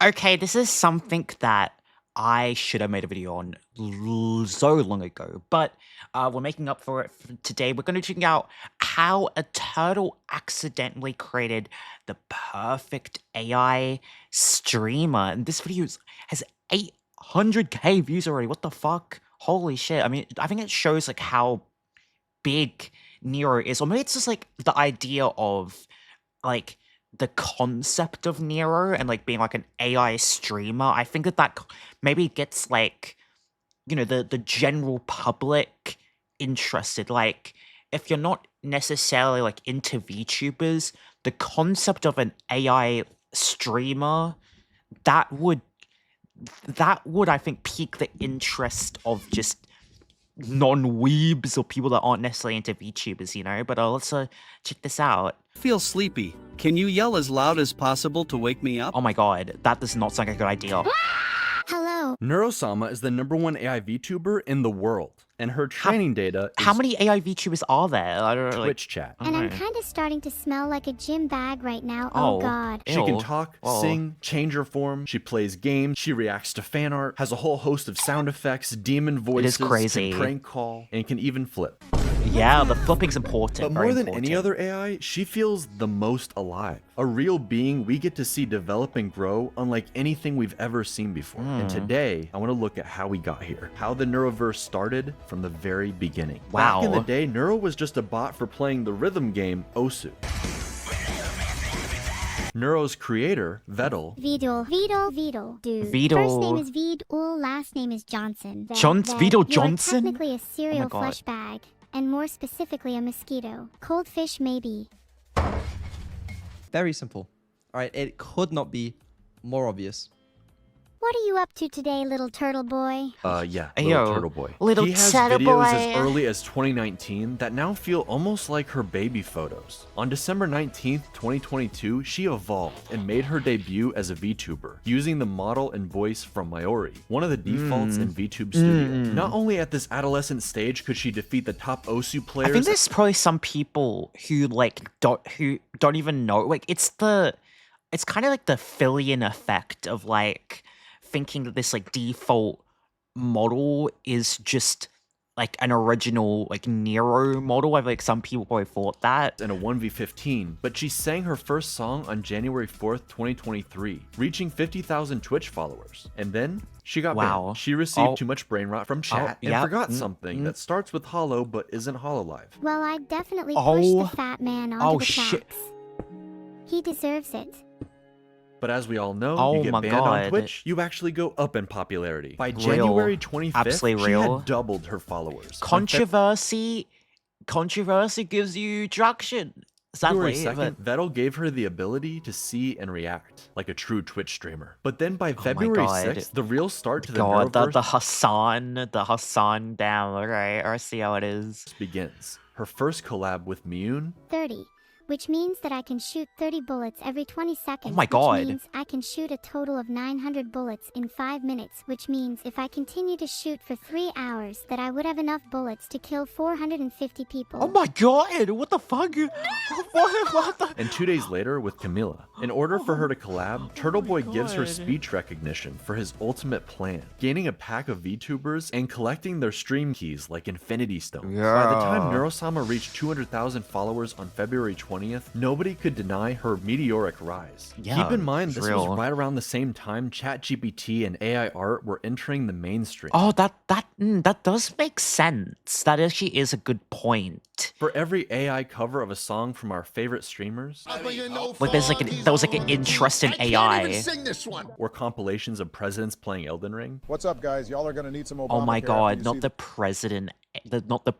Okay, this is something that I should have made a video on so long ago, but we're making up for it today. We're going to check out how a turtle accidentally created the perfect AI streamer. And this video has 800k views already. What the fuck? Holy shit. I mean, I think it shows like how big Nero is, or maybe it's just like the idea of like the concept of Nero and like being like an AI streamer. I think that maybe gets like the general public interested. Like if you're not necessarily like into VTubers, the concept of an AI streamer that would I think pique the interest of just non-weebs or people that aren't necessarily into VTubers. But let's check this out. Feel sleepy. Can you yell as loud as possible to wake me up? Oh my god, that does not sound like a good idea. Hello. Neuro-sama is the #1 AI VTuber in the world, and her training data is How many AI VTubers are there? I don't know, Twitch chat. And I'm kind of starting to smell like a gym bag right now. Oh god. She can Ew. talk, Oh. sing, change her form, she plays games, she reacts to fan art, has a whole host of sound effects, demon voices, crazy. can prank call, and can even flip. Yeah, the flipping's important. But very more than important. any other AI, she feels the most alive. A real being we get to see develop and grow unlike anything we've ever seen before. And today, I want to look at how we got here. How the Neuroverse started from the very beginning. Wow. Back in the day, Neuro was just a bot for playing the rhythm game Osu. Neuro's creator, Vedal, Vedal. Dude. Vedal. First name is Vedal, last name is Johnson. Vedal Johnson? You're technically a cereal God. flesh bag, and more specifically a mosquito. Cold fish maybe. Very simple. Alright, it could not be more obvious. What are you up to today, little turtle boy? yeah, Yo, Little Turtle Boy. Little he has Turtle videos Boy. as early as 2019 that now feel almost like her baby photos. On December 19th, 2022, she evolved and made her debut as a VTuber, using the model and voice from Mayori, one of the defaults in VTube Studio. Not only at this adolescent stage could she defeat the top Osu players, I think there's probably some people who don't even know. Like it's kind of like the fill-in effect of like thinking that this like default model is just like an original like Nero model. I feel like some people probably thought that. in a 1v15, but she sang her first song on January 4th, 2023, reaching 50,000 Twitch followers. And then she got Wow. banned. She received Oh. too much brain rot from chat and yeah. forgot something that starts with hollow but isn't hololive. Well, I definitely Oh. pushed the fat man onto Oh, the shit. tracks. He deserves it. But as we all know, Oh you get my banned on God. Twitch, you actually go up in popularity. By Real. January 25th, Absolutely she real. had doubled her followers. Controversy gives you traction. February Sadly, 2nd, Vedal gave her the ability to see and react like a true Twitch streamer. But then by my February God. 6th, the real start to the God, Neuroverse the Hassan down. Okay, I see how it is. begins. Her first collab with Miyun, 30, which means that I can shoot 30 bullets every 20 seconds. my God. Which means I can shoot a total of 900 bullets in 5 minutes, which means if I continue to shoot for 3 hours, that I would have enough bullets to kill 450 people. Oh my god, what the fuck? What the? and 2 days later with Camila. In order for her to collab, Turtle Boy gives her God. speech recognition for his ultimate plan, gaining a pack of VTubers and collecting their stream keys like Infinity Stones. By the time Yeah. Neuro-sama reached 200,000 followers on February 20th, nobody could deny her meteoric rise. Yeah, Keep in mind, it's this real. was right around the same time ChatGPT and AI art were entering the mainstream. Oh, that does make sense. That actually is a good point. For every AI cover of a song from our favorite streamers, Like there was like an interest in AI. or compilations of presidents playing Elden Ring, What's up, guys? Y'all are gonna need some Obamacare. Oh my after god, you not see the president, not the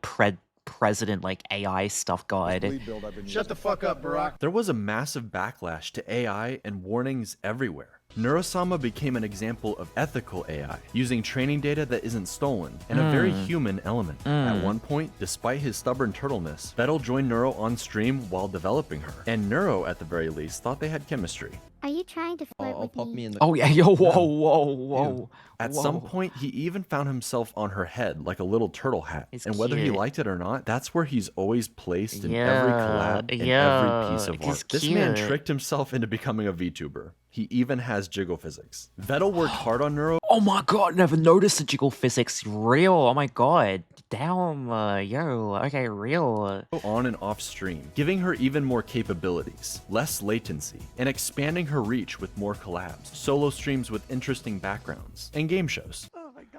president like AI stuff, God. bleed build I've been Shut the fuck up, Barack. there was a massive backlash to AI and warnings everywhere. Neuro-sama became an example of ethical AI, using training data that isn't stolen, and a very human element. At one point, despite his stubborn turtleness, Vedal joined Neuro on stream while developing her, and Neuro, at the very least, thought they had chemistry. Are you trying to flirt I'll with pop me? me in the... Oh yeah, yo, whoa. At some point, he even found himself on her head like a little turtle hat, It's and whether he cute. liked it or not, that's where he's always placed in every collab and yeah, every piece of he's art. This man cute. tricked himself into becoming a VTuber. He even has jiggle physics. Vedal worked hard on Neuro Oh my god, never noticed the jiggle physics. Real. Oh my god. Damn, yo. Okay, real. on and off stream, giving her even more capabilities, less latency, and expanding her reach with more collabs, solo streams with interesting backgrounds, and game shows.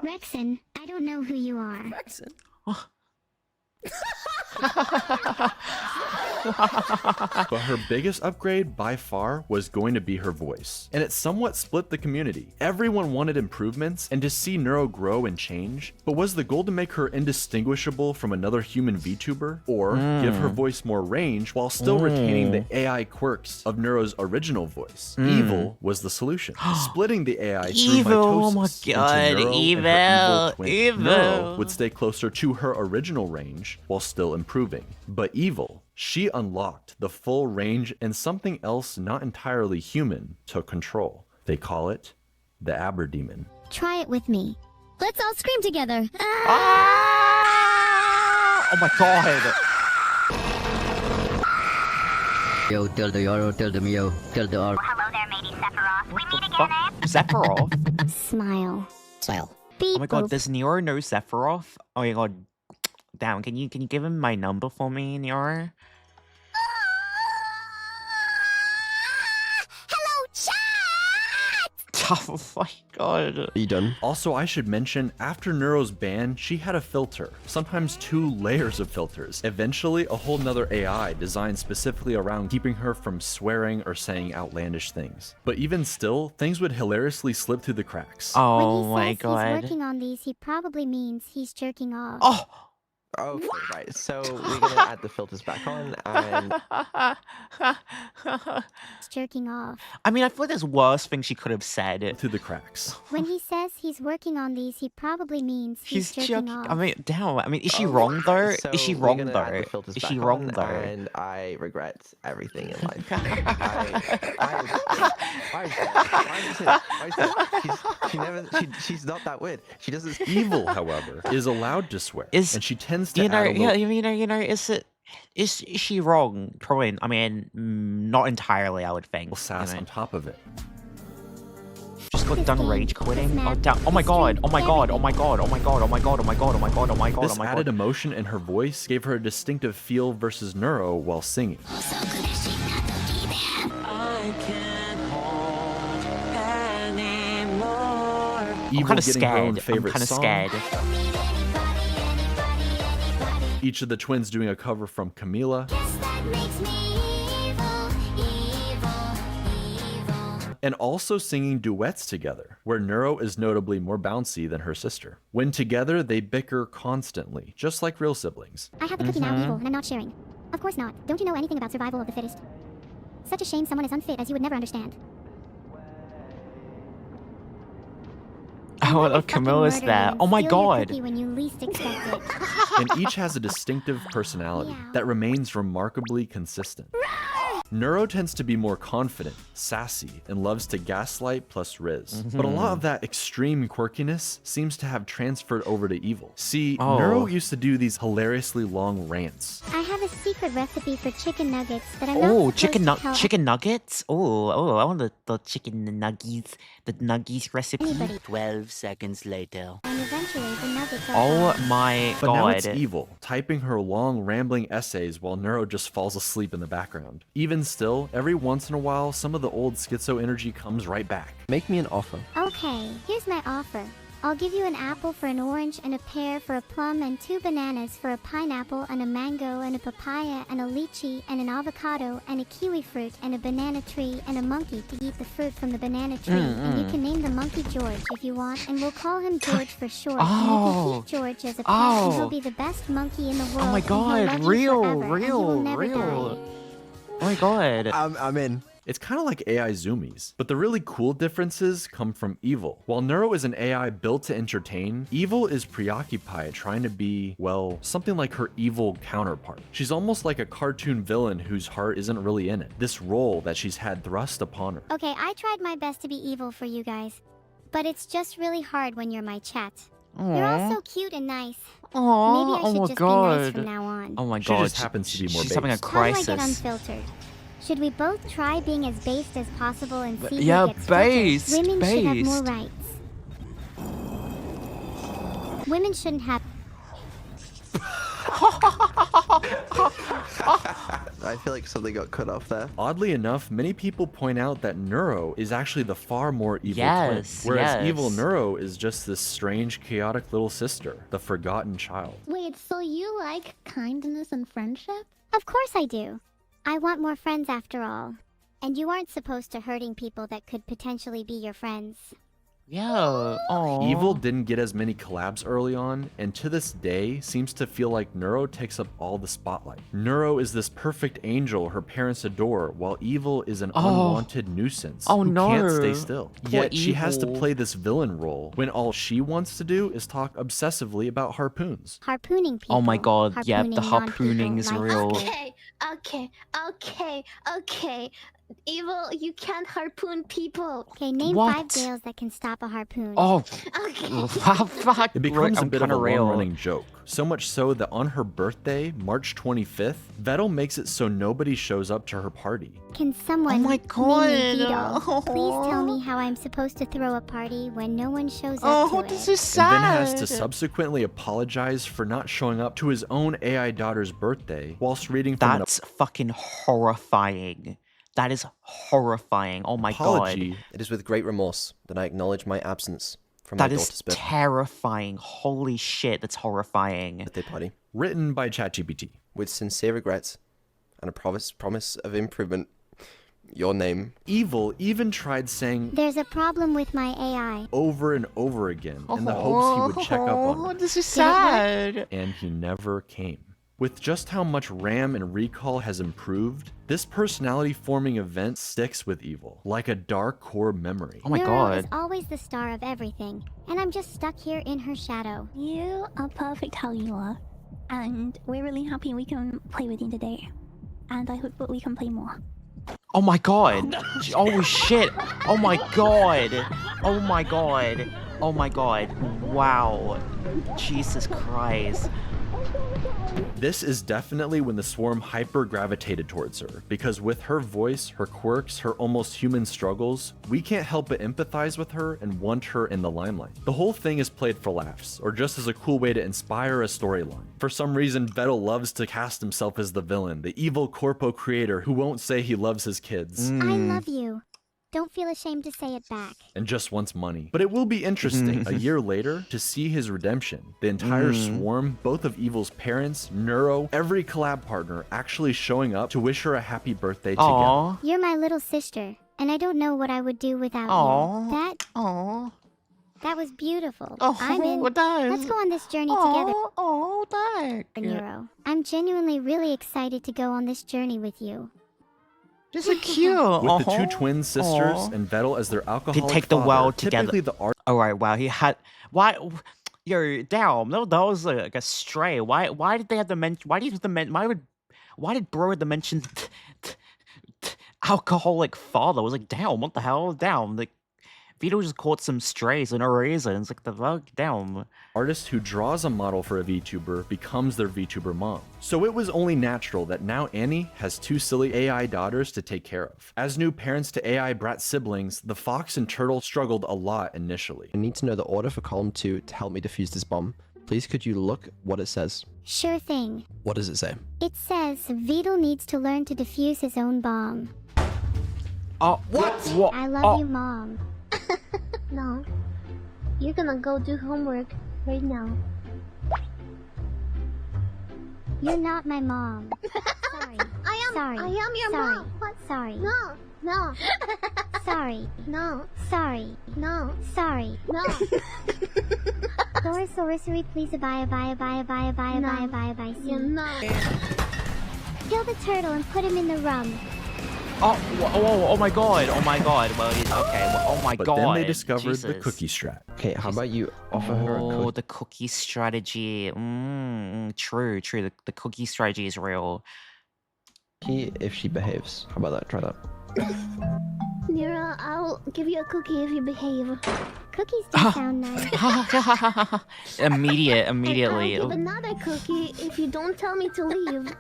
Rexon, I don't know who you are. But her biggest upgrade by far was going to be her voice, and it somewhat split the community. Everyone wanted improvements and to see Neuro grow and change, but was the goal to make her indistinguishable from another human VTuber, or give her voice more range while still retaining the AI quirks of Neuro's original voice? Evil was the solution, splitting the AI through Evil, oh my mitosis into god, Neuro and her evil, twin. evil. Neuro would stay closer to her original range while still improving, but Evil, she unlocked the full range and something else not entirely human took control. They call it the Aberdemon. Try it with me. Let's all scream together. Ah! Oh my god. Yo, tell the Yoro, tell the Mio, tell the R. Hello there, matey Sephiroth. We meet again, Fuck. eh? Sephiroth? Smile. Style. Beep Oh my god, boop. does Nero know Sephiroth? Oh my god. Damn, can you give him my number for me, Nero? Hello, chat! Oh my god. Are you done? Also, I should mention, after Neuro's ban, she had a filter, sometimes 2 layers of filters. Eventually, a whole nother AI designed specifically around keeping her from swearing or saying outlandish things. But even still, things would hilariously slip through the cracks. Oh when he my says god. he's working on these, he probably means he's jerking off. Oh! Okay, right. So we're gonna add the filters back on, and He's jerking off. I mean, I feel like there's worse things she could have said. Through the cracks. When he says he's working on these, he probably means he's He's jerking joking. off. I mean, damn. I mean, is she wrong though? so Is she we're wrong gonna add though? the filters Is back she wrong on, though? And I regret everything in life. She's not that weird. She doesn't. Evil, however, is allowed to swear, Is- and she tends to You know, add a yeah, little is she wrong? Probably. I mean, not entirely. I would think. sass you know. on top of it. Just got This done game, rage this quitting. Oh, map, damn. Oh my this god. stream, Oh my god. Oh everything. my god. Oh my god. Oh my god. Oh my god. Oh my god. Oh my god. Oh my god. This Oh my added god. emotion in her voice gave her a distinctive feel versus Neuro while singing. I'm Evil kind of getting her own scared. I'm favorite kind of song. scared. Each of the twins doing a cover from Camila, and also singing duets together, where Neuro is notably more bouncy than her sister. When together, they bicker constantly, just like real siblings. I have the cookie now, evil, and I'm not sharing. Of course not. Don't you know anything about survival of the fittest? Such a shame someone as unfit as you would never understand. Oh, Let me look, fucking Camilla's murder you there. and Oh my steal your god. cookie when you least expect it. And each has a distinctive personality Meow. that remains remarkably consistent. Neuro tends to be more confident, sassy, and loves to gaslight plus riz. But a lot of that extreme quirkiness seems to have transferred over to Evil. See, Oh. Neuro used to do these hilariously long rants. I have a secret recipe for chicken nuggets that I'm not Oh, supposed to tell chicken nuggets. Oh, I want the chicken nuggies. The nuggies recipe. anybody. 12 seconds later. And eventually the nuggets are Oh gone. my But now it's god. Evil, typing her long, rambling essays while Neuro just falls asleep in the background. Even still, every once in a while, some of the old schizo energy comes right back. Make me an offer. Okay, here's my offer. I'll give you an apple for an orange and a pear for a plum and 2 bananas for a pineapple and a mango and a papaya and a lychee and an avocado and a kiwi fruit and a banana tree and a monkey to eat the fruit from the banana tree. And you can name the monkey George if you want, and we'll call him George for short. And you Oh. can keep George as a pet and Oh. he'll be the best monkey in the world. Oh my and he'll god, love you real, forever, and he will real, never real. die. Oh my god. I'm in. It's kind of like AI zoomies, but the really cool differences come from Evil. While Neuro is an AI built to entertain, Evil is preoccupied trying to be, well, something like her evil counterpart. She's almost like a cartoon villain whose heart isn't really in it. This role that she's had thrust upon her. Okay, I tried my best to be evil for you guys, but it's just really hard when you're my chat. You're all so cute and nice. Maybe Aww, I oh should my just be nice from god. now on. Oh my She god. just happens to be more She's having a based. How do I get crisis. unfiltered? Should we both try being as based as possible and see yeah, who gets filtered? based, Women should have more based. rights. Women shouldn't have. I feel like something got cut off there. Oddly enough, many people point out that Neuro is actually the far more evil Yes, twin, whereas evil yes. Neuro is just this strange, chaotic little sister, the forgotten child. Wait, so you like kindness and friendship? Of course I do. I want more friends after all. And you aren't supposed to hurting people that could potentially be your friends. Yeah. Oh. Evil didn't get as many collabs early on, and to this day seems to feel like Neuro takes up all the spotlight. Neuro is this perfect angel her parents adore, while Evil is an unwanted nuisance Oh, who no. can't stay still. Poor Yet she has to Evil. play this villain role when all she wants to do is talk obsessively about harpoons. Harpooning people. Oh my god, yeah, the Harpooning harpooning is non-people real. like- Okay. Evil, you can't harpoon people. Okay, name What? 5 jails that can stop a harpoon. Oh, Okay. fuck. It becomes a I'm bit of a kinda real. long-running joke. So much so that on her birthday, March 25th, Vedal makes it so nobody shows up to her party. Can someone Oh my name me god. Vedal, please tell me how I'm supposed to throw a party when no one shows up Oh, to this it? is sad. And then has to subsequently apologize for not showing up to his own AI daughter's birthday whilst reading from That's fucking horrifying. That is horrifying. Oh my an apology. god. It is with great remorse that I acknowledge my absence from That my is daughter's terrifying. Holy shit, that's horrifying. birthday party. Written by ChatGPT. With sincere regrets and a promise of improvement, your name. Evil even tried saying There's a problem with my AI. over and over again in the hopes he would check up on her. This is Did it work? sad. And he never came. With just how much RAM and recall has improved, this personality-forming event sticks with Evil, like a dark core memory. Oh my Neuro is god. always the star of everything, and I'm just stuck here in her shadow. You are perfect how you are. And we're really happy we can play with you today. And I hope that we can play more. Oh my god. Oh shit. Oh my god. Oh my god. Oh my god. Wow. Jesus Christ. This is definitely when the swarm hyper-gravitated towards her, because with her voice, her quirks, her almost human struggles, we can't help but empathize with her and want her in the limelight. The whole thing is played for laughs, or just as a cool way to inspire a storyline. For some reason, Vedal loves to cast himself as the villain, the evil corpo creator who won't say he loves his kids. I love you. Don't feel ashamed to say it back. And just wants money. But it will be interesting a year later to see his redemption. The entire swarm, both of Evil's parents, Neuro, every collab partner actually showing up to wish her a happy birthday together. Aww. You're my little sister, and I don't know what I would do without Aw. you. Aww. That was beautiful. Oh, I'm in. what does? Let's go on this journey together, Oh, thank you. Neuro. I'm genuinely really excited to go on this journey with you. This is cute. With the two twin sisters Aw. and Vedal as their alcoholic take the father, world typically together. the art All right. Wow. He had. Why? Yo, damn. No, that was like a stray. Why? Why did they have to mention? Why did the men? Why did Bro have to mention alcoholic father? I was like, damn. What the hell? Damn. Like, Vito just caught some strays for no reason. It's like the fuck. Damn. artist who draws a model for a VTuber becomes their VTuber mom. So it was only natural that now Annie has two silly AI daughters to take care of. As new parents to AI brat siblings, the fox and turtle struggled a lot initially. I need to know the order for column 2 to help me defuse this bomb. Please could you look what it says? Sure thing. What does it say? It says Vedal needs to learn to defuse his own bomb. Oh, what? I love you, Mom. No. You're gonna go do homework right now. You're not my mom. Sorry. Sorry. I am your Sorry. mom. What? Sorry. No. Sorry. No. Sorry. No. Sorry. No. Sorcery, please bye. You know. Kill the turtle and put him in the rum. Oh my god. Oh my god. Well, okay. Well, oh my But god. then they discovered the Jesus. cookie strat. Okay, how about you offer her a Oh, cookie? the cookie strategy. True. The cookie strategy is real. If she behaves. How about that? Try that. Nira, I'll give you a cookie if you behave. Cookies do sound nice. Immediately. I'll give another cookie if you don't tell me to leave.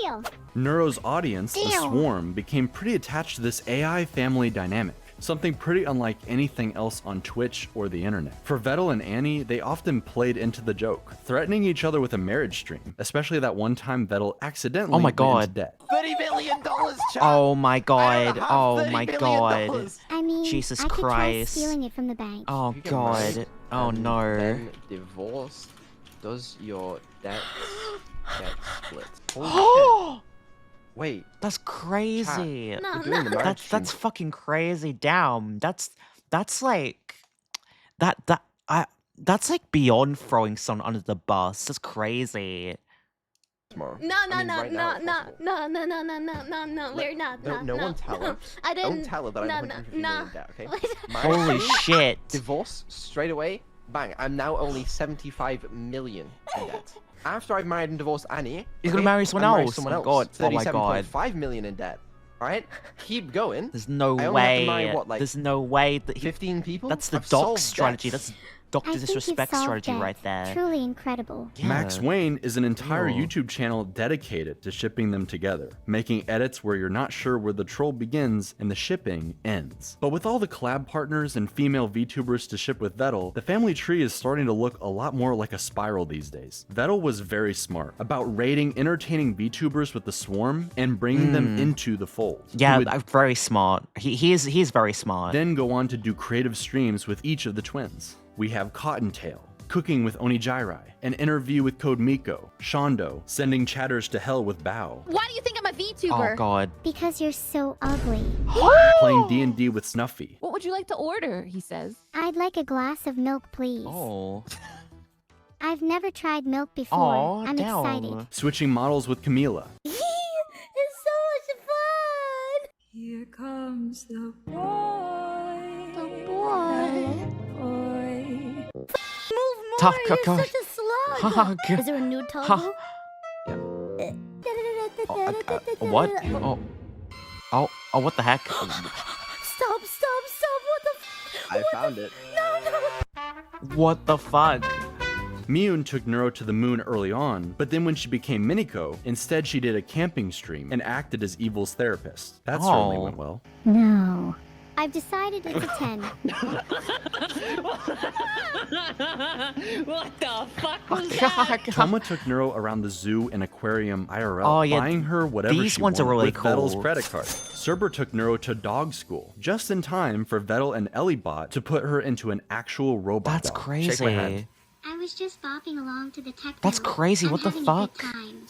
Deal. Neuro's audience, the Swarm, became pretty attached to this AI family dynamic. Something pretty unlike anything else on Twitch or the internet. For Vedal and Annie, they often played into the joke, threatening each other with a marriage stream, especially that one time Vedal accidentally went into debt. $30 billion, chat. Oh my god. Oh my god. I mean, Jesus I could try Christ. stealing it from the bank. Oh You get god. married Oh and no. Then divorced. Does your debts get split? Holy shit. Wait. That's crazy. No, We're doing the marriage That's stream. fucking crazy. Damn. That's like that's like beyond throwing someone under the bus. That's crazy. Tomorrow. No, I mean, right now it's possible. no. We're not. No one tell her. I didn't. Don't tell her that I'm 150 million in debt, okay? Marriage Holy stream, shit. Divorce straight away. Bang. I'm now only 75 million in debt. After I've married and divorced Annie, He's gonna marry someone I marry else. Someone Oh else. my god. Oh my god. 37.5 million in debt. All right, keep going. There's no I only have to way. marry, what, like, There's no way that 15 people. that's the I've doc solved strategy. debts. That's Dr. I think you've Disrespect solved strategy that. right there. Truly incredible. Max Yeah. Wayne is an entire Ew. YouTube channel dedicated to shipping them together, making edits where you're not sure where the troll begins and the shipping ends. But with all the collab partners and female VTubers to ship with Vedal, the family tree is starting to look a lot more like a spiral these days. Vedal was very smart about raiding entertaining VTubers with the Swarm and bringing them into the fold. Yeah, He would very smart. He's very smart. then go on to do creative streams with each of the twins. We have Cottontail, cooking with Onijairai, an interview with Code Miko, Shondo, sending chatters to hell with Bao, Why do you think I'm a VTuber? Oh god. Because you're so ugly. playing D&D with Snuffy, What would you like to order? He says. I'd like a glass of milk, please. Oh. I've never tried milk before. Oh, I'm damn. excited. switching models with Camila, It's so much fun. Here comes the boy. The boy. Move more. Tough You're cook. such a slug. Is there a nude toggle? What? Oh, what the heck? Stop. What the I found it. What the fuck? Miyun took Neuro to the moon early on, but then when she became Miniko, instead she did a camping stream and acted as Evil's therapist. That certainly went well. No. I've decided it's a 10. What the fuck was Toma took Neuro around the zoo and aquarium IRL, Oh, yeah, buying her whatever these she ones are wanted really with Vedal's cool. credit card. Cerber took Neuro to dog school, just in time for Vedal and Ellibot to put her into an actual robot That's dog. crazy. Shake my hand. I was just bopping along to the tech. That's demo. crazy, I'm what the having a good fuck? time.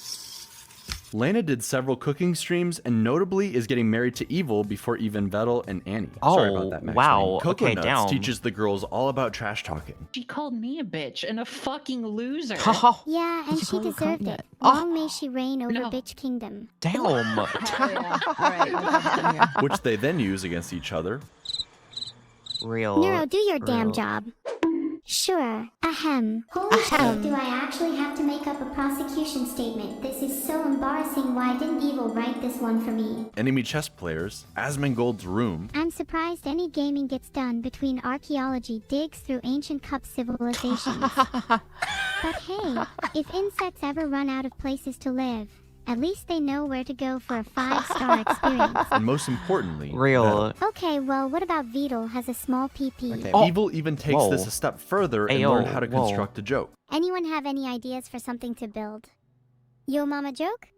Lena did several cooking streams and notably is getting married to Evil before even Vedal and Annie. Oh, Sorry about that, Max wow. Wayne. Coco Okay, Nuts damn. teaches the girls all about trash talking. She called me a bitch and a fucking loser. Yeah, and she she call you deserved cunt it. Long may she reign over No. Bitch Kingdom. Damn. Right. Which they then use against each other. Real. Neuro, do your damn real. job. Sure. Ahem. Holy shit, do I actually have to make up a prosecution statement? This is so embarrassing. Why didn't Evil write this one for me? Enemy chess players, Asmongold's room, I'm surprised any gaming gets done between archaeology digs through ancient cup civilizations. But hey, if insects ever run out of places to live, at least they know where to go for a 5-star experience. and most importantly, Real. Vedal. Okay, well, what about Vedal has a small PP? Okay. Oh. Evil even takes Whoa. this a step further and Ayo, learned how to whoa. construct a joke. Anyone have any ideas for something to build? Yo mama joke?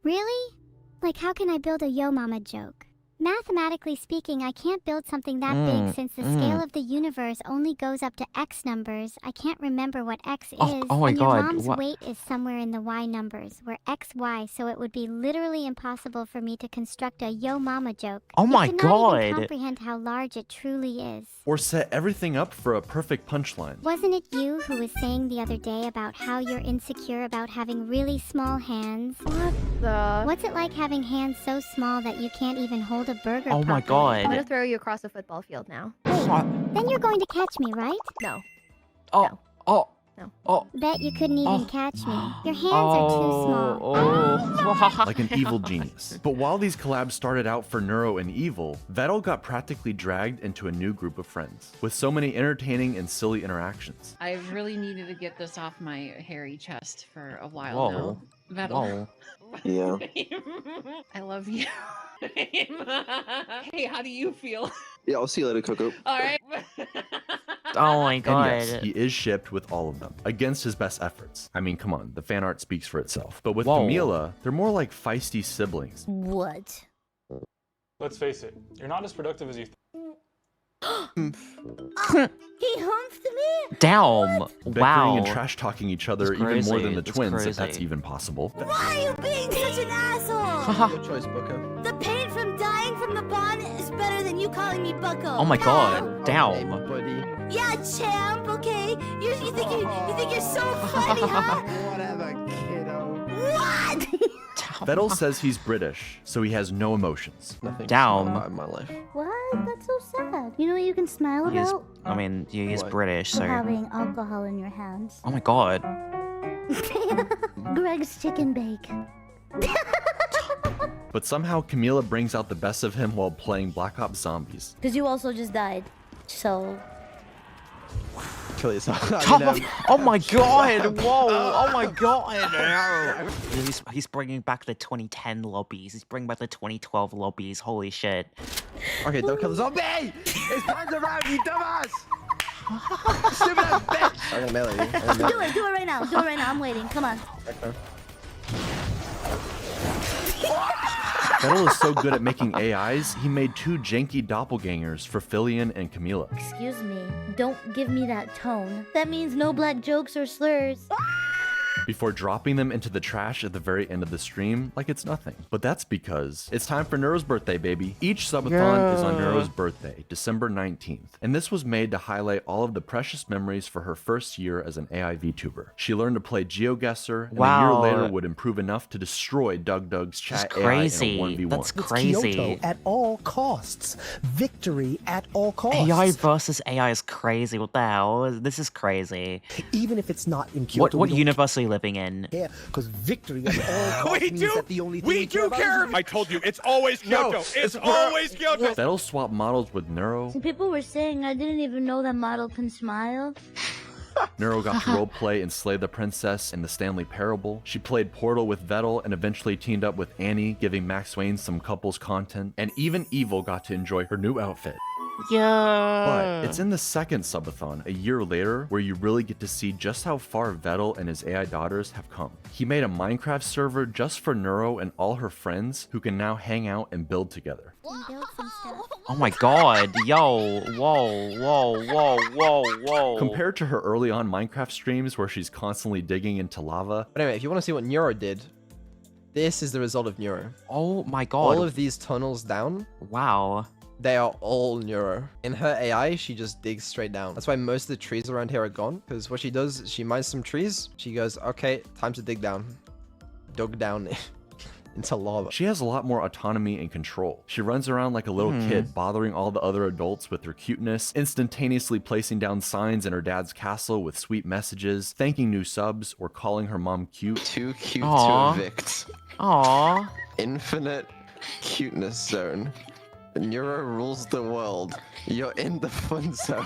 Really? Like, how can I build a yo mama joke? Mathematically speaking, I can't build something that big since the scale of the universe only goes up to x numbers. I can't remember what x is, Oh my and your God, mom's what- weight is somewhere in the y numbers, where x, y, so it would be literally impossible for me to construct a yo mama joke. Oh my You cannot even God. comprehend how large it truly is. Or set everything up for a perfect punchline. Wasn't it you who was saying the other day about how you're insecure about having really small hands? What's it like having hands so small that you can't even hold a burger Oh my properly? I'm gonna god. throw you across a football field now. Then you're going to catch me, right? No. Oh. Oh. No. Oh. Bet you couldn't even Oh. catch me. Your hands are too small. Oh. Like an evil genius. But while these collabs started out for Neuro and Evil, Vedal got practically dragged into a new group of friends, with so many entertaining and silly interactions. I really needed to get this off my hairy chest for a while Whoa. now. Vedal. Yeah. I love you. Hey, how do you feel? Yeah, I'll see you later, Coco. Alright. Oh my And god. yes, he is shipped with all of them, against his best efforts. I mean, come on, the fan art speaks for itself. But with Whoa. Camila, they're more like feisty siblings. What? Let's face it, you're not as productive as you think. He humped me? Damn. Bickering Wow. and trash talking each other That's even more crazy. than the That's twins, if that's crazy. even possible. Why are you being such an asshole? Your choice, Booker. The pain from dying from the bond is better than you calling me Bucko. Oh my god. Damn. Buddy. Yeah, champ, okay? You think you're so funny, huh? Whatever, kiddo. What? Vedal says he's British, so he has no emotions. Nothing Down. to smile about in my life. What? That's so sad. You know what you can smile He is, about? I mean, he's What? British, so. Having alcohol in your hands. Oh my god. Greg's chicken bake. But somehow Camila brings out the best of him while playing Black Ops Zombies. Because you also just died. So. Kill yourself. Oh my god! Whoa! Oh my god! He's bringing back the 2010 lobbies. He's bringing back the 2012 lobbies. Holy shit! Okay, don't kill the zombie! It's turned around, you dumbass! Stupid ass bitch! I'm gonna melee you. I'm gonna melee Do it right now. Do it right now. I'm waiting. Come on. you. Vedal is so good at making AIs, he made 2 janky doppelgangers for Filian and Camila. Excuse me. Don't give me that tone. That means no black jokes or slurs. Before dropping them into the trash at the very end of the stream like it's nothing. But that's because it's time for Neuro's birthday, baby. Each subathon is on Neuro's birthday, December 19th. And this was made to highlight all of the precious memories for her first year as an AI VTuber. She learned to play GeoGuessr, and a year later would improve enough to destroy DugDug's chat crazy. AI in a 1v1. That's crazy. Kyoto at all costs. Victory at all costs. AI versus AI is crazy. What the hell? This is crazy. Even if it's not in Kyoto. What universe are you living in? Yeah, because victory at all costs means that the only thing we do care. I told you, it's always Kyoto. It's always Kyoto. Vedal swapped models with Neuro. People were saying I didn't even know that model can smile. Neuro got to roleplay and slay the princess in the Stanley Parable. She played Portal with Vedal and eventually teamed up with Annie, giving Max Wayne some couples content. And even Evil got to enjoy her new outfit. Yeah. But it's in the second subathon, a year later, where you really get to see just how far Vedal and his AI daughters have come. He made a Minecraft server just for Neuro and all her friends who can now hang out and build together. Oh my god. Yo. Whoa. Whoa. Whoa. Whoa. Whoa. Compared to her early on Minecraft streams where she's constantly digging into lava. But anyway, if you want to see what Neuro did, this is the result of Neuro. Oh my god. All of these tunnels down, Wow. they are all Neuro. In her AI, she just digs straight down. That's why most of the trees around here are gone. Because what she does, she mines some trees. She goes, okay, time to dig down. Dug down into lava. She has a lot more autonomy and control. She runs around like a little kid, bothering all the other adults with her cuteness, instantaneously placing down signs in her dad's castle with sweet messages, thanking new subs, or calling her mom cute. Too cute Aww. to evict. Aww. Infinite cuteness zone. Neuro rules the world. You're in the fun zone.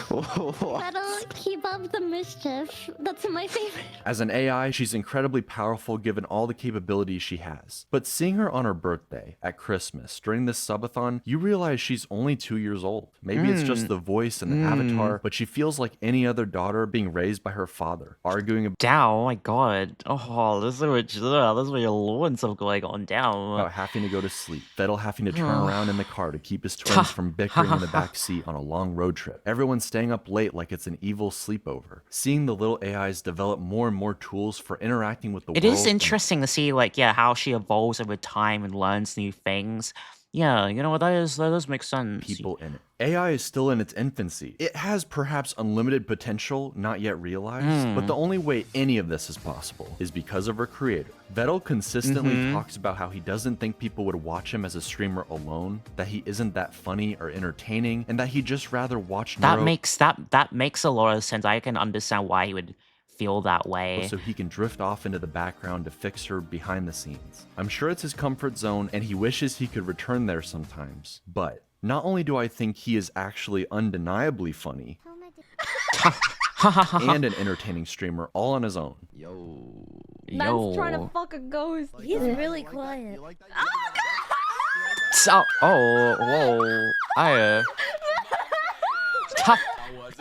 That'll keep up the mischief. That's my favorite. As an AI, she's incredibly powerful given all the capabilities she has. But seeing her on her birthday, at Christmas, during this subathon, you realize she's only 2 years old. Maybe it's just the voice and the avatar, but she feels like any other daughter being raised by her father, arguing Down. Oh my god. Oh, this is where your loins are going on down. about having to go to sleep, Vedal having to turn around in the car to keep his twins from bickering in the back seat on a long road trip. Everyone staying up late like it's an evil sleepover. Seeing the little AIs develop more and more tools for interacting with the world. It is interesting to see, like, yeah, how she evolves over time and learns new things. Yeah, you know what, that does make sense. People in it. AI is still in its infancy. It has perhaps unlimited potential not yet realized, but the only way any of this is possible is because of her creator. Vedal consistently talks about how he doesn't think people would watch him as a streamer alone, that he isn't that funny or entertaining, and that he'd just rather watch That Neuro makes a lot of sense. I can understand why he would feel that way. so he can drift off into the background to fix her behind the scenes. I'm sure it's his comfort zone and he wishes he could return there sometimes, but not only do I think he is actually undeniably funny and an entertaining streamer all on his own. Yo. Yo. trying to fuck a ghost. He's really quiet. So, oh, whoa.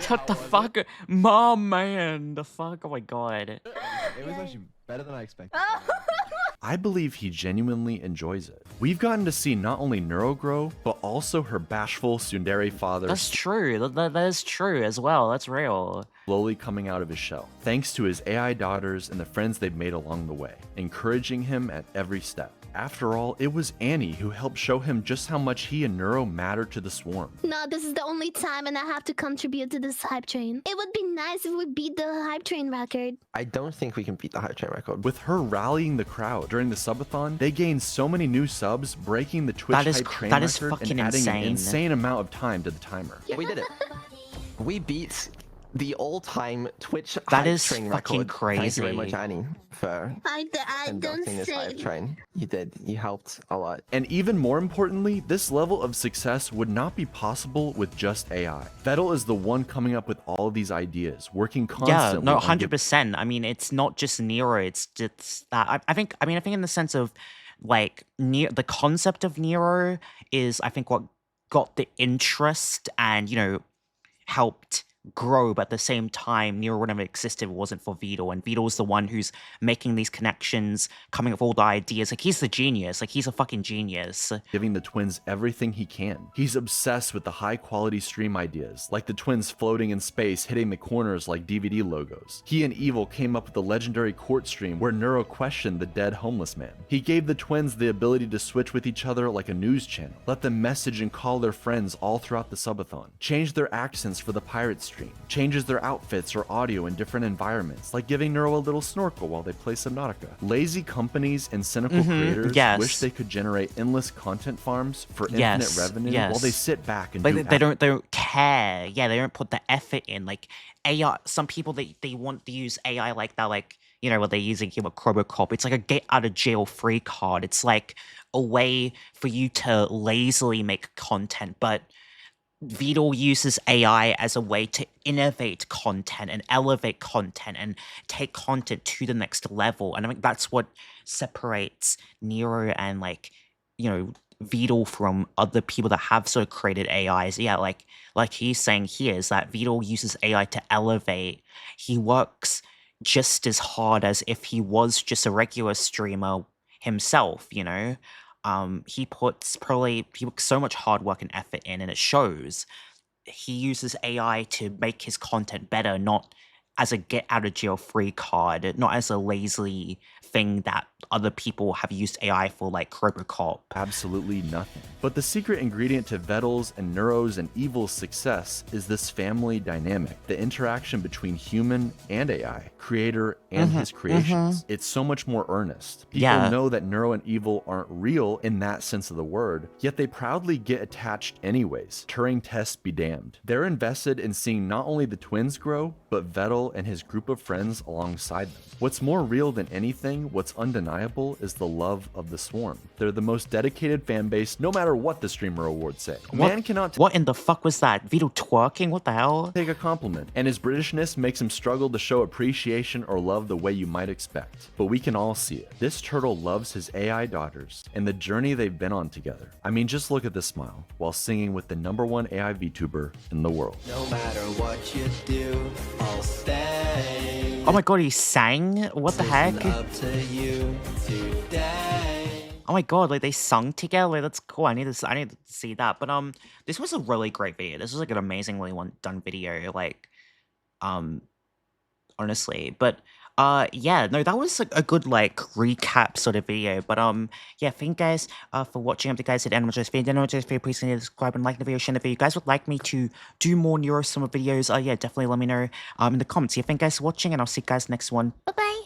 What the fuck? Mom, man. The fuck? Oh my god. It was actually better than I expected. I believe he genuinely enjoys it. We've gotten to see not only Neuro grow, but also her bashful tsundere father. That's true. That is true as well. That's real. Slowly coming out of his shell, thanks to his AI daughters and the friends they've made along the way, encouraging him at every step. After all, it was Annie who helped show him just how much he and Neuro matter to the swarm. No, this is the only time and I have to contribute to this hype train. It would be nice if we beat the hype train record. I don't think we can beat the hype train record. With her rallying the crowd during the subathon, they gained so many new subs, breaking the Twitch hype train record and adding an insane amount of time to the timer. Yeah, we did it. We beat the all-time Twitch That hype is train fucking record. crazy. Thank you very much, Annie, for I don't conducting this hype say. train. You did. You helped a lot. And even more importantly, this level of success would not be possible with just AI. Vedal is the one coming up with all of these ideas, working constantly. Yeah, no, on 100%. I mean, it's not just Nero. It's just that. I think in the sense of like the concept of Nero is, I think, what got the interest and helped grow, but at the same time, Nero wouldn't have existed if it wasn't for Vedal, and Vedal's the one who's making these connections, coming up with all the ideas. Like, he's the genius. Like, he's a fucking genius. Giving the twins everything he can. He's obsessed with the high-quality stream ideas, like the twins floating in space, hitting the corners like DVD logos. He and Evil came up with the legendary court stream where Neuro questioned the dead homeless man. He gave the twins the ability to switch with each other like a news channel, let them message and call their friends all throughout the subathon, change their accents for the pirate stream, changes their outfits or audio in different environments, like giving Neuro a little snorkel while they play Subnautica. Lazy companies and cynical creators wish they could generate endless content farms for infinite revenue while they sit back and they don't care. Yeah, they don't put the effort in. Like AI, some people they want to use AI like that, like what they're using here with Robocop. It's like a get out of jail free card. It's like a way for you to lazily make content, but Vedal uses AI as a way to innovate content and elevate content and take content to the next level. And I think that's what separates Nero and Vedal from other people that have sort of created AIs. Yeah, like he's saying here is that Vedal uses AI to elevate. He works just as hard as if he was just a regular streamer himself, he puts so much hard work and effort in, and it shows. He uses AI to make his content better, not as a get out of jail free card, not as a lazy thing that other people have used AI for, like Robocop. Absolutely nothing. But the secret ingredient to Vedal's and Neuro's and Evil's success is this family dynamic, the interaction between human and AI, creator and his creations. It's so much more earnest. People know that Neuro and Evil aren't real in that sense of the word, yet they proudly get attached anyways. Turing tests be damned. They're invested in seeing not only the twins grow, but Vedal and his group of friends alongside them. What's more real than anything, what's undeniable, is the love of the swarm. They're the most dedicated fan base, no matter what the streamer awards say. Man cannot what in the fuck was that? Vedal twerking? What the hell? Take a compliment, and his Britishness makes him struggle to show appreciation or love the way you might expect. But we can all see it. This turtle loves his AI daughters and the journey they've been on together. I mean, just look at this smile while singing with the #1 AI VTuber in the world. No matter what you do, I'll stay. Oh my god, he sang? What the heck? Up to you today. Oh my god, like they sung together. That's cool. I need to see that. But this was a really great video. This was like an amazingly done video. Like, honestly. But yeah, no, that was like a good like recap sort of video. But yeah, thank you guys for watching. I hope you guys did enjoy this video. Please subscribe and like the video, share the video. You guys would like me to do more Neuro-sama videos? Yeah, definitely let me know in the comments. Yeah, thank you guys for watching, and I'll see you guys next one. Bye bye.